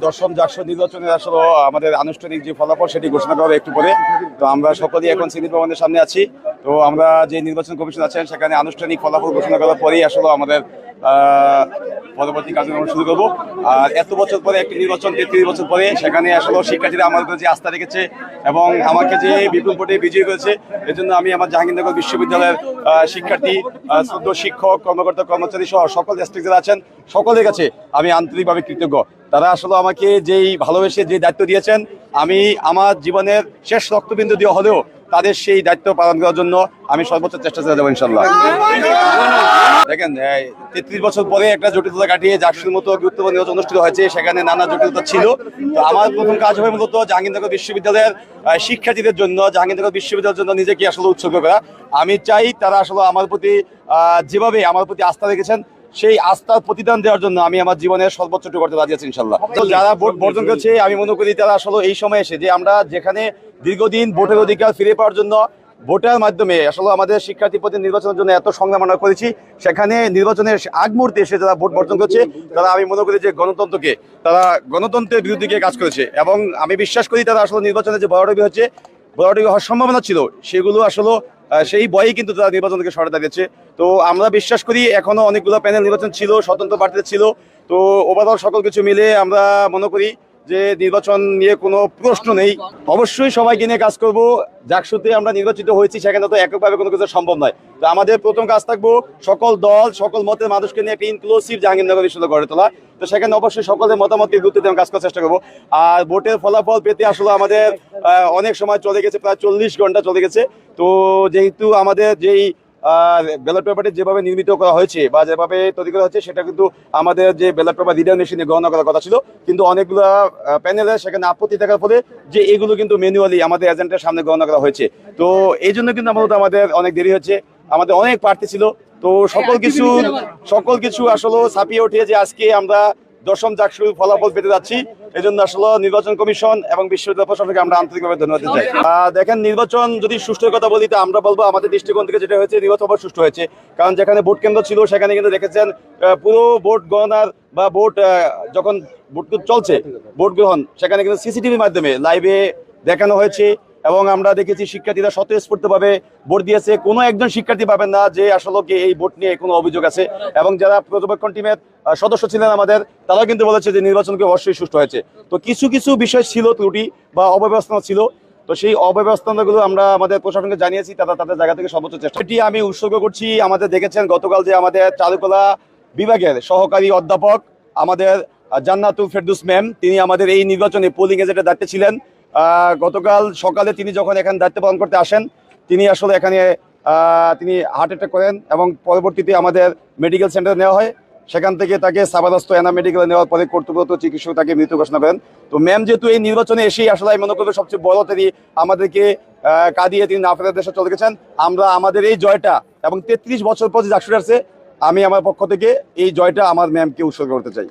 দশম জাকসু নির্বাচনের আসলে আমাদের আনুষ্ঠানিক যে ফলাফল সেটি ঘোষণা করা একটু পরে। তো আমরা সকলেই এখন সিনেট ভবনের সামনে আছি। তো আমরা যে নির্বাচন কমিশন আছেন সেখানে আনুষ্ঠানিক ফলাফল ঘোষণা করার পরেই আসলে আমাদের পরবর্তী কার্যক্রম শুরু করবো। আর এত বছর পরে একটি নির্বাচন, 33 বছর পরে, সেখানে আসলে শিক্ষার্থীরা আমার উপরে যে আস্থা রেখেছে এবং আমাকে যে বিপুল ভোটে বিজয়ী করেছে, এজন্য আমি আমার জাহাঙ্গীরনগর বিশ্ববিদ্যালয়ের শিক্ষার্থী, শ্রদ্ধ শিক্ষক, কর্মকর্তা, কর্মচারী সহ সকল স্টেক যারা আছেন সকলের কাছে আমি আন্তরিকভাবে কৃতজ্ঞ। তারা আসলে আমাকে যেই ভালোবেসে যে দায়িত্ব দিয়েছেন, আমি আমার জীবনের শেষ রক্তবিন্দু দিয়ে হলেও তাদের সেই দায়িত্ব পালন করার জন্য আমি সর্বোচ্চ চেষ্টা করে দেবো ইনশাল্লাহ। দেখেন, 33 বছর পরে একটা জটিলতা কাটিয়ে জাকসুর মতো গুরুত্বপূর্ণ নির্বাচন অনুষ্ঠিত হয়েছে, সেখানে নানা জটিলতা ছিল। তো আমার প্রথম কাজ হবে মূলত জাহাঙ্গীরনগর বিশ্ববিদ্যালয়ের শিক্ষার্থীদের জন্য, জাহাঙ্গীরনগর বিশ্ববিদ্যালয়ের জন্য নিজেকে আসলে উৎসর্গ করা। আমি চাই তারা আসলে আমার প্রতি যেভাবে আমার প্রতি আস্থা রেখেছেন, সেই আস্থার প্রতিদান দেওয়ার জন্য আমি আমার জীবনের সর্বোচ্চটুকু করতে রাজি আছি ইনশাল্লাহ। যারা ভোট বর্জন করেছে, আমি মনে করি তারা আসলে এই সময় এসে যে আমরা যেখানে দীর্ঘদিন ভোটের অধিকার ফিরে পাওয়ার জন্য ভোটের মাধ্যমে আসলে আমাদের শিক্ষার্থী প্রতিনিধি নির্বাচনের জন্য এত সংগ্রাম আমরা করেছি, সেখানে নির্বাচনের আগ মুহূর্তে এসে যারা ভোট বর্জন করছে তারা আমি মনে করি যে তারা গণতন্ত্রের বিরুদ্ধে গিয়ে কাজ করেছে। এবং আমি বিশ্বাস করি তারা আসলে নির্বাচনে যে বড়াডবি হওয়ার সম্ভাবনা ছিল, সেগুলো আসলে সেই বয়ই কিন্তু তারা নির্বাচন থেকে সরে দাঁড়িয়েছে। তো আমরা বিশ্বাস করি এখনো অনেকগুলো প্যানেল নির্বাচন ছিল, স্বতন্ত্র প্রার্থী ছিল। তো ওভারঅল সকল কিছু মিলে আমরা মনে করি যে নির্বাচন নিয়ে কোনো প্রশ্ন নেই। অবশ্যই সবাইকে নিয়ে কাজ করব। জাকসুতে আমরা নির্বাচিত হয়েছি, সেখানে তো এককভাবে কোনো কিছু সম্ভব নয়। তো আমাদের প্রথম কাজ থাকবো সকল দল, সকল মতের মানুষকে নিয়ে একটা ইনক্লুসিভ জাহাঙ্গীরনগর বিশ্ববিদ্যালয় গড়ে তোলা। তো সেখানে অবশ্যই সকলের মতামতকে গুরুত্ব দিয়ে কাজ করার চেষ্টা করবো। আর ভোটের ফলাফল পেতে আসলে আমাদের অনেক সময় চলে গেছে, প্রায় 40 ঘন্টা চলে গেছে। তো যেহেতু আমাদের যেই ব্যালট পেপারটি যেভাবে নির্মিত করা হয়েছে বা যেভাবে তৈরি করা হচ্ছে, সেটা কিন্তু আমাদের যে ব্যালট পেপার রিডার মেশিনে গণনা করার কথা ছিল, কিন্তু অনেকগুলো প্যানেলে সেখানে আপত্তি থাকার ফলে যে এগুলো কিন্তু ম্যানুয়ালি আমাদের এজেন্টের সামনে গণনা করা হয়েছে। তো এই জন্য কিন্তু আমাদের অনেক দেরি হচ্ছে। আমাদের অনেক প্রার্থী ছিল। তো সকল কিছু আসলে ছাপিয়ে উঠে যে আজকে আমরা দশম জাকসুর ফলাফল পেতে যাচ্ছি। এই জন্য আসলে নির্বাচন কমিশন এবং বিশ্ববিদ্যালয় প্রশাসনকে আমরা আন্তরিকভাবে ধন্যবাদ দিতে চাই। দেখেন, নির্বাচন যদি সুষ্ঠুর কথা বলি, তো আমরা বলবো আমাদের দৃষ্টিকোণ থেকে যেটা হয়েছে, নির্বাচন আবার সুষ্ঠু হয়েছে। কারণ যেখানে ভোট কেন্দ্র ছিল সেখানে কিন্তু দেখেছেন পুরো ভোট গণনার বা ভোট যখন ভোট চলছে, ভোট গ্রহণ, সেখানে কিন্তু সিসিটিভির মাধ্যমে লাইভে দেখানো হয়েছে। এবং আমরা দেখেছি শিক্ষার্থীরা স্বতঃস্ফূর্তভাবে ভোট দিয়েছে। কোনো একজন শিক্ষার্থী পাবেন না যে আসলে এই ভোট নিয়ে কোনো অভিযোগ আছে। এবং যারা পর্যবেক্ষণ টিমের সদস্য ছিলেন আমাদের, তারাও কিন্তু বলেছে যে নির্বাচনকে অবশ্যই সুষ্ঠু হয়েছে। তো কিছু বিষয় ছিল ত্রুটি বা অব্যবস্থা ছিল। তো সেই অব্যবস্থাগুলো আমরা আমাদের প্রশাসনকে জানিয়েছি, তারা তাদের জায়গা থেকে সর্বোচ্চ চেষ্টা। এটি আমি উৎসর্গ করছি। আমাদের দেখেছেন গতকাল যে আমাদের চারুকলা বিভাগের সহকারী অধ্যাপক আমাদের জান্নাতুল ফেরদৌস ম্যাম, তিনি আমাদের এই নির্বাচনে পোলিং এজেন্টের দায়িত্বে ছিলেন। গতকাল সকালে তিনি যখন এখানে দায়িত্ব পালন করতে আসেন, তিনি আসলে এখানে তিনি হার্ট অ্যাটাক করেন এবং পরবর্তীতে আমাদের মেডিকেল সেন্টারে নেওয়া হয়। সেখান থেকে তাকে সাবাদস্ত এনা মেডিকেলে নেওয়ার পরে কর্তব্যরত চিকিৎসক তাকে মৃত ঘোষণা করেন। তো ম্যাম যেহেতু এই নির্বাচনে এসেই আসলে আমি মনে করবো সবচেয়ে বড় তিনি আমাদেরকে কাঁদিয়ে তিনি না ফেরার দেশে চলে গেছেন। আমরা আমাদের এই জয়টা এবং 33 বছর পর যে জাকসুর আসছে, আমি আমার পক্ষ থেকে এই জয়টা আমার ম্যামকে উৎসর্গ করতে চাই।